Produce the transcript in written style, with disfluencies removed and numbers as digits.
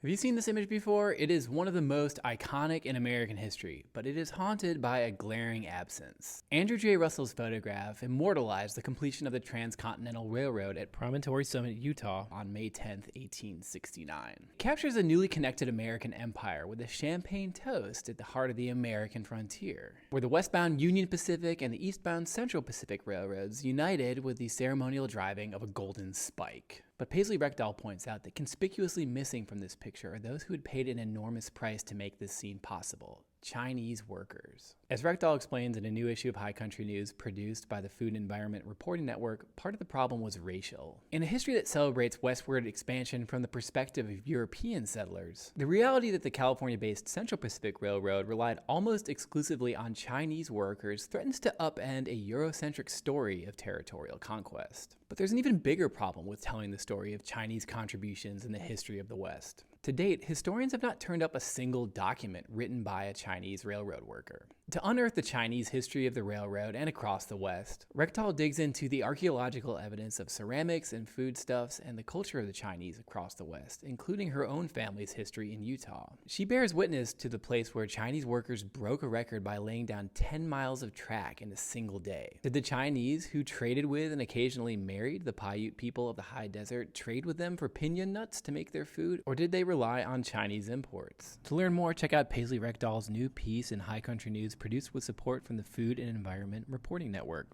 Have you seen this image before? It is one of the most iconic in American history, but it is haunted by a glaring absence. Andrew J. Russell's photograph immortalized the completion of the Transcontinental Railroad at Promontory Summit, Utah on May 10, 1869. It captures a newly connected American empire with a champagne toast at the heart of the American frontier, where the westbound Union Pacific and the eastbound Central Pacific Railroads united with the ceremonial driving of a golden spike. But Paisley Rekdal points out that conspicuously missing from this picture are those who had paid an enormous price to make this scene possible: Chinese workers. As Rekdal explains in a new issue of High Country News produced by the Food and Environment Reporting Network, part of the problem was racial. In a history that celebrates westward expansion from the perspective of European settlers, the reality that the California-based Central Pacific Railroad relied almost exclusively on Chinese workers threatens to upend a Eurocentric story of territorial conquest. But there's an even bigger problem with telling the story of Chinese contributions in the history of the West. To date, historians have not turned up a single document written by a Chinese railroad worker. To unearth the Chinese history of the railroad and across the West, Rekdal digs into the archaeological evidence of ceramics and foodstuffs and the culture of the Chinese across the West, including her own family's history in Utah. She bears witness to the place where Chinese workers broke a record by laying down 10 miles of track in a single day. Did the Chinese, who traded with and occasionally married the Paiute people of the high desert, trade with them for piñon nuts to make their food, or did they rely on Chinese imports? To learn more, check out Paisley Rekdal's new piece in High Country News, produced with support from the Food and Environment Reporting Network.